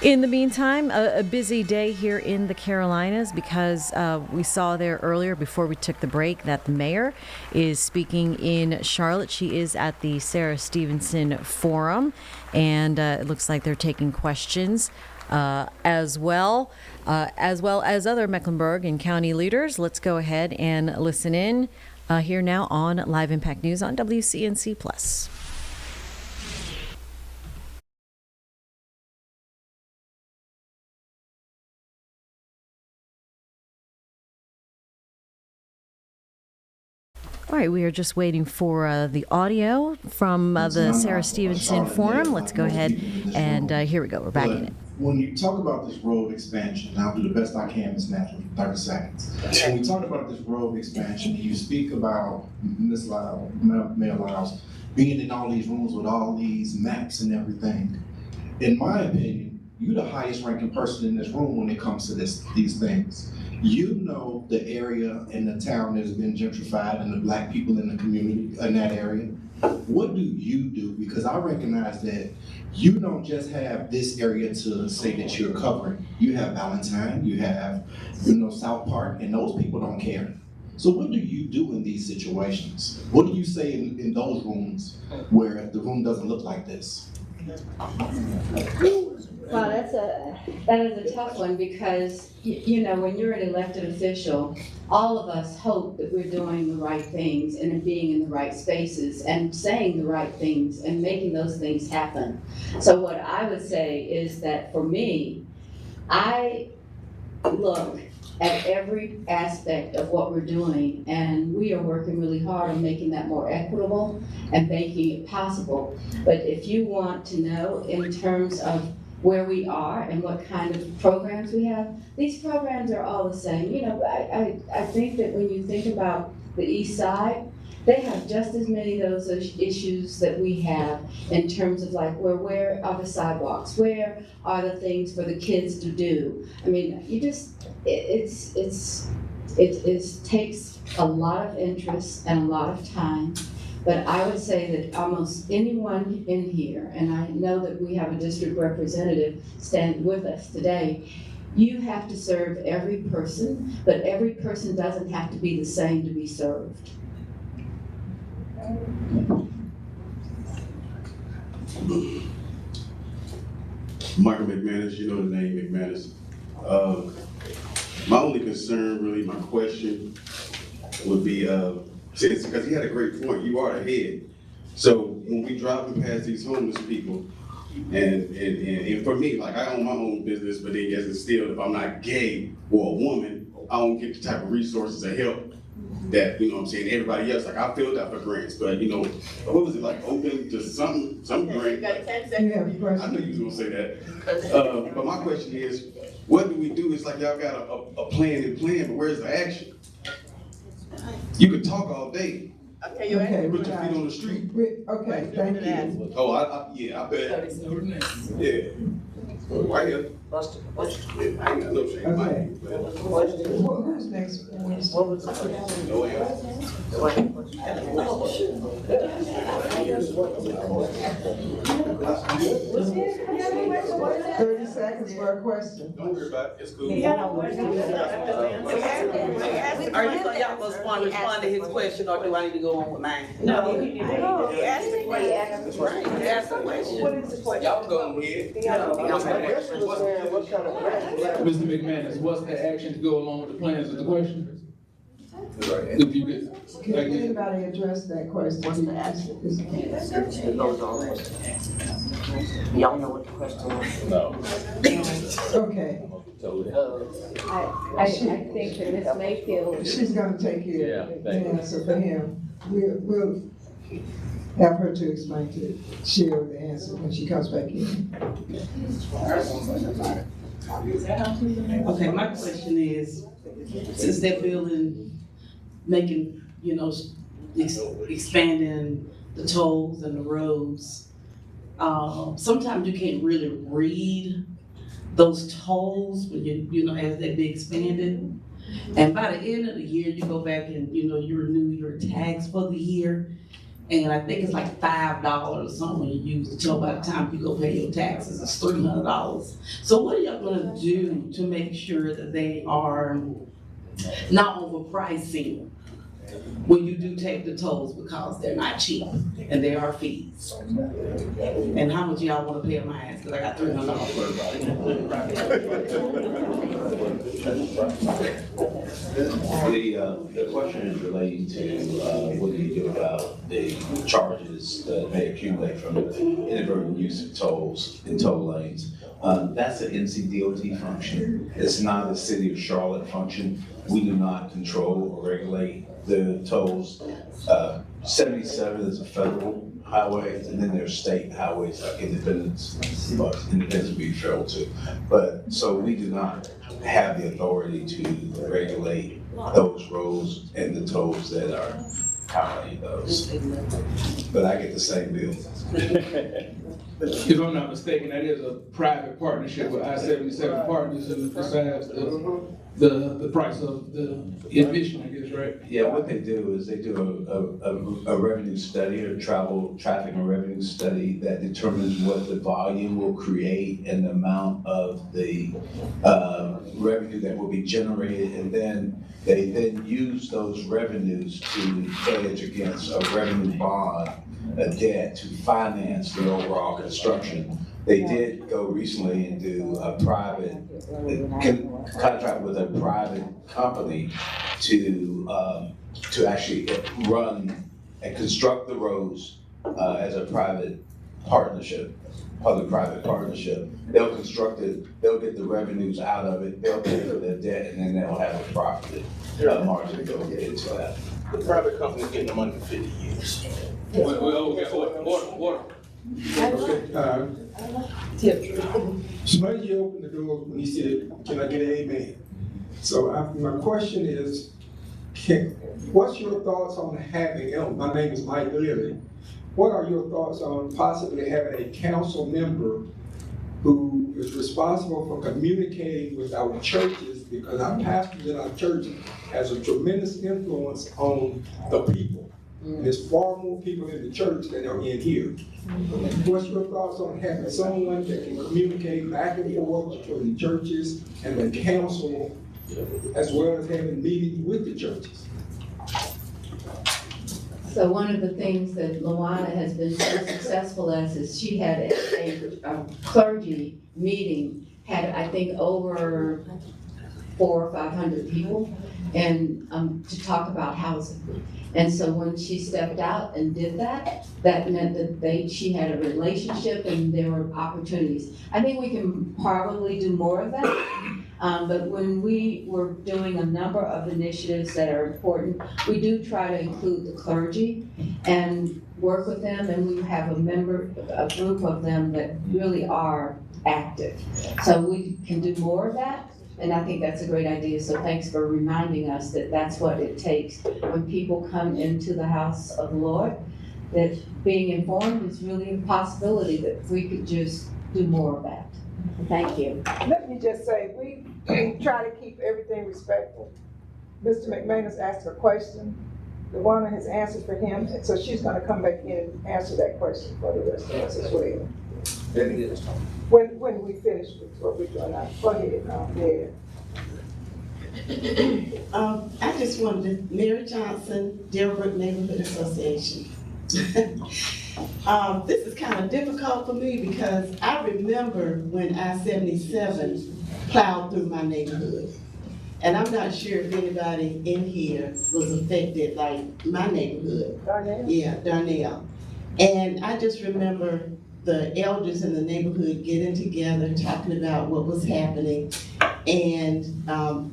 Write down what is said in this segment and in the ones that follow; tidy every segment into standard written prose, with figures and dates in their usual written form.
In the meantime, a busy day here in the Carolinas because we saw there earlier before we took the break that the mayor is speaking in Charlotte. She is at the Sarah Stevenson Forum, and it looks like they're taking questions as well as other Mecklenburg and county leaders. Let's go ahead and listen in here now on Live Impact News on WCNC Plus. All right, we are just waiting for the audio from the Sarah Stevenson Forum. Let's go ahead and here we go. We're back in it. When you talk about this road expansion, and I'll do the best I can, Ms. Natural, for 30 seconds. When we talk about this road expansion, you speak about Ms. Lyles, Mayor Lyles, being in all these rooms with all these maps and everything. In my opinion, you're the highest ranking person in this room when it comes to these things. You know the area and the town that has been gentrified and the black people in the community in that area. What do you do? Because I recognize that you don't just have this area to say that you're covering. You have Valentine, you have, South Park, and those people don't care. So what do you do in these situations? What do you say in those rooms where the room doesn't look like this? Well, that is a tough one because, when you're an elected official, all of us hope that we're doing the right things and being in the right spaces and saying the right things and making those things happen. So what I would say is that for me, I look at every aspect of what we're doing, and we are working really hard on making that more equitable and making it possible. But if you want to know in terms of where we are and what kind of programs we have, these programs are all the same. I think that when you think about the East Side, they have just as many of those issues that we have in terms of where are the sidewalks? Where are the things for the kids to do? I mean, it takes a lot of interest and a lot of time. But I would say that almost anyone in here, and I know that we have a district representative stand with us today, you have to serve every person, but every person doesn't have to be the same to be served. Michael McManus, you know the name McManus. My only concern, really, my question would be, because he had a great point, you are the head. So when we driving past these homeless people, and for me, I own my own business, but then yes, it's still, if I'm not gay or a woman, I don't get the type of resources or help that, everybody else, I filled out for grants, but what was it, open to some grant? I knew you was gonna say that. But my question is, what do we do? It's like y'all got a plan, but where's the action? You could talk all day. Okay, put your feet on the street. Okay, thank you. Oh, I bet. Yeah. Right here. I ain't got no shame. Okay. Who's next? What was the question? No answer. 30 seconds for a question. Don't worry about it. It's cool. Are you y'all must want to respond to his question, or do I need to go on with mine? No. He asked the question. He asked the question. What is the question? Y'all go ahead. Mr. McManus, what's the action to go along with the plans of the question? If you could. Can anybody address that question? What's the action? Y'all know what the question is? No. Okay. I think that Ms. Mayfield. She's gonna take care of the thank you. answer for him. We'll have her to explain to share the answer when she comes back in. Okay, my question is, since they're building, making, expanding the tolls and the roads, sometimes you can't really read those tolls when as they be expanded. And by the end of the year, you go back and, you renew your tags for the year. And I think it's like $5 or something when you use the toll. By the time you go pay your taxes, it's $300. So what are y'all gonna do to make sure that they are not overpricing when you do take the tolls, because they're not cheap and they are fees? And how much y'all wanna pay on my ass, cause I got $300 The question is relating to what do you do about the charges that may accumulate from inadvertent use of tolls in toll lanes. That's an NCDOT function. It's not a City of Charlotte function. We do not control or regulate the tolls. 77 is a federal highway, and then there's state highways like Independence, but Independence would be federal too. But so we do not have the authority to regulate those roads and the tolls that are covering those. But I get the same bill. If I'm not mistaken, that is a private partnership with I-77 Partners, who decides the price of the admission, I guess, right? Yeah, what they do is they do a revenue study, or traffic and revenue study that determines what the volume will create and the amount of the revenue that will be generated, and then they then use those revenues to pledge against a revenue bond, a debt, to finance the overall construction. They did go recently and do a private contract with a private company to actually run and construct the roads as a private partnership, public-private partnership. They'll construct it, they'll get the revenues out of it, they'll pay for their debt, and then they'll have a profit margin to go into that. The private company's getting the money for 50 years. Water. Somebody you opened the door when he said, "Can I get an amen?" So my question is, what's your thoughts on having, my name is Mike Lilly, what are your thoughts on possibly having a council member who is responsible for communicating with our churches, because our pastors in our church has a tremendous influence on the people. And there's far more people in the church than are in here. What's your thoughts on having someone that can communicate back and forth between the churches and the council, as well as having meetings with the churches? So one of the things that Luana has been so successful as is she had a clergy meeting, had I think over 400 or 500 people, and to talk about housing. And so when she stepped out and did that, that meant that she had a relationship and there were opportunities. I think we can probably do more of that. But when we were doing a number of initiatives that are important, we do try to include the clergy and work with them, and we have a group of them that really are active. So we can do more of that, and I think that's a great idea. So thanks for reminding us that that's what it takes when people come into the house of the Lord, that being informed is really a possibility, that we could just do more of that. Thank you. Let me just say, we try to keep everything respectful. Mr. McManus asked a question. Luana has answered for him, and so she's gonna come back in and answer that question for the rest of us as well. When we finish with what we're doing now. Go ahead, I just wanted to, Mary Johnson, Deerbrook Neighborhood Association. This is kind of difficult for me because I remember when I-77 plowed through my neighborhood. And I'm not sure if anybody in here was affected like my neighborhood. Darnell? Yeah, Darnell. And I just remember the elders in the neighborhood getting together, talking about what was happening. And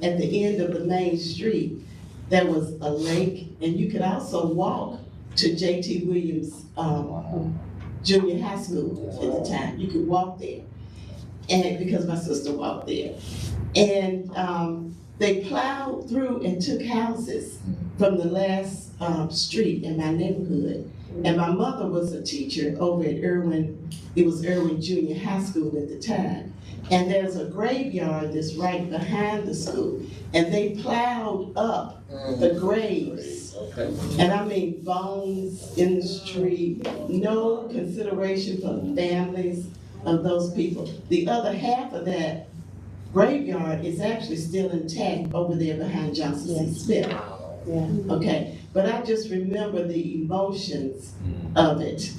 at the end of the main street, there was a lake, and you could also walk to J.T. Williams Junior High School at the time. You could walk there, and because my sister walked there. And they plowed through and took houses from the last street in my neighborhood. And my mother was a teacher over at Irwin, it was Irwin Junior High School at the time. And there's a graveyard that's right behind the school. And they plowed up the graves. And I mean bones in the street, no consideration for the families of those people. The other half of that graveyard is actually still intact over there behind Johnson C. Smith. Okay, but I just remember the emotions of it,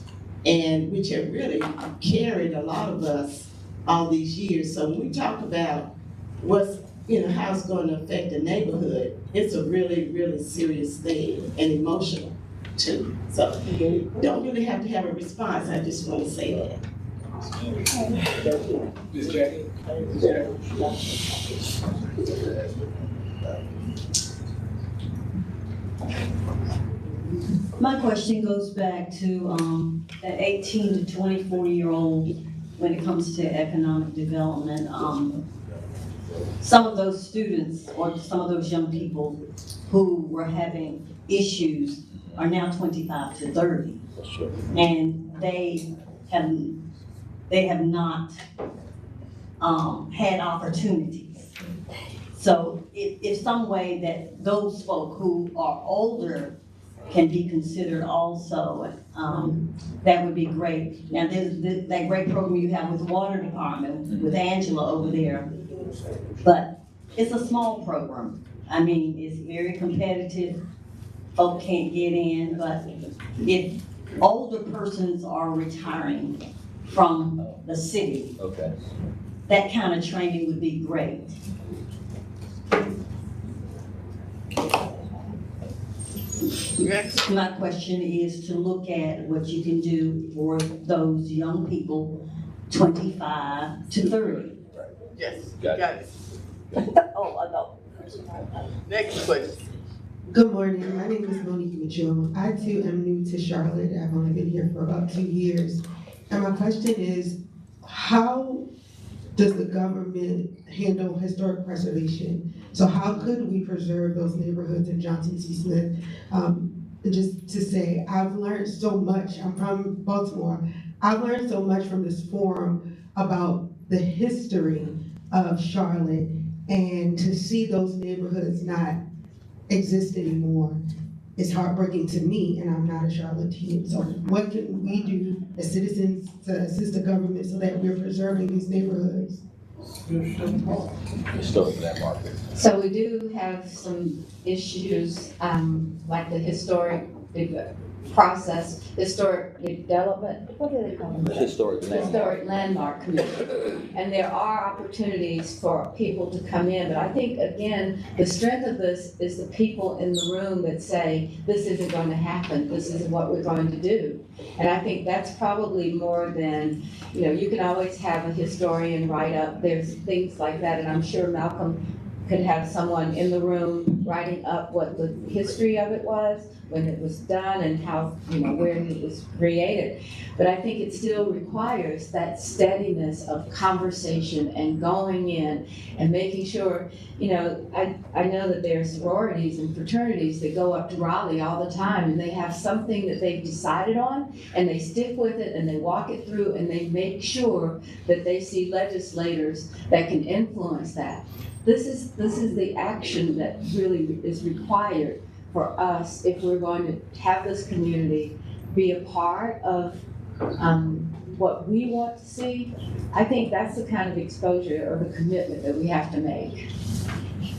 and which have really carried a lot of us all these years. So when we talk about what's, how it's going to affect the neighborhood, it's a really, really serious thing and emotional too. So you don't really have to have a response. I just want to say that. Ms. Jackie? My question goes back to that 18 to 24-year-old when it comes to economic development. Some of those students or some of those young people who were having issues are now 25 to 30. And they have not had opportunities. So if some way that those folk who are older can be considered also, that would be great. Now there's that great program you have with the water department, with Angela over there, but it's a small program. I mean, it's very competitive, folk can't get in, but if older persons are retiring from the city, that kind of training would be great. My question is to look at what you can do for those young people, 25 to 30. Yes, got it. Oh, I know. Next question. Good morning, my name is Monique Mitchell. I too am new to Charlotte. I've only been here for about 2 years. And my question is, how does the government handle historic preservation? So how could we preserve those neighborhoods in Johnson C. Smith? Just to say, I've learned so much. I'm from Baltimore. I've learned so much from this forum about the history of Charlotte, and to see those neighborhoods not exist anymore is heartbreaking to me, and I'm not a Charlottean. So what can we do as citizens to assist the government so that we're preserving these neighborhoods? So we do have some issues, like the historic process, historic development, what do they call it? Historic Landmark Commission. And there are opportunities for people to come in, but I think, again, the strength of this is the people in the room that say, this isn't going to happen, this isn't what we're going to do. And I think that's probably more than, you can always have a historian write up, there's things like that, and I'm sure Malcolm could have someone in the room writing up what the history of it was, when it was done, and how, where it was created. But I think it still requires that steadiness of conversation and going in and making sure, I know that there are sororities and fraternities that go up to Raleigh all the time, and they have something that they've decided on, and they stick with it, and they walk it through, and they make sure that they see legislators that can influence that. This is the action that really is required for us if we're going to have this community be a part of what we want to see. I think that's the kind of exposure or the commitment that we have to make.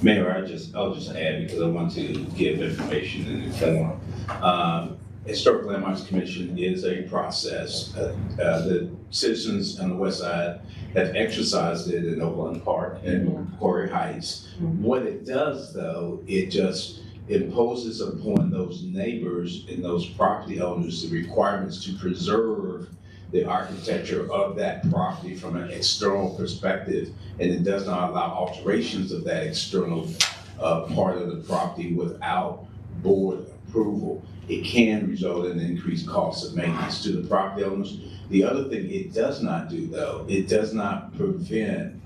Mayor, I'll just add, because I want to give information and inform. Historic Landmarks Commission is a process. The citizens on the west side have exercised it in Oakland Park and Quarry Heights. What it does, though, it just imposes upon those neighbors and those property owners the requirements to preserve the architecture of that property from an external perspective, and it does not allow alterations of that external part of the property without board approval. It can result in increased costs of maintenance to the property owners. The other thing it does not do, though, it does not prevent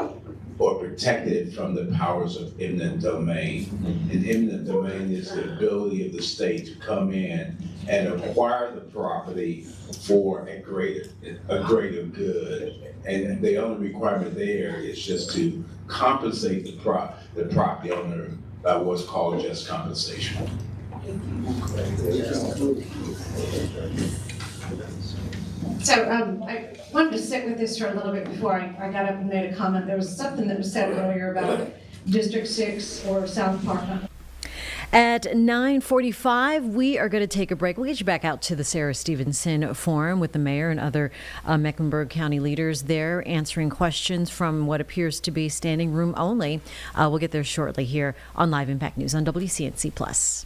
or protected from the powers of eminent domain. And eminent domain is the ability of the state to come in and acquire the property for a greater good. And the only requirement there is just to compensate the property owner by what's called just compensation. So I wanted to sit with this for a little bit before I got up and made a comment. There was something that was said earlier about District 6 or South Park. At 9:45, we are going to take a break. We'll get you back out to the Sarah Stevenson Forum with the mayor and other Mecklenburg County leaders there answering questions from what appears to be standing room only. We'll get there shortly here on Live Impact News on WCNC+.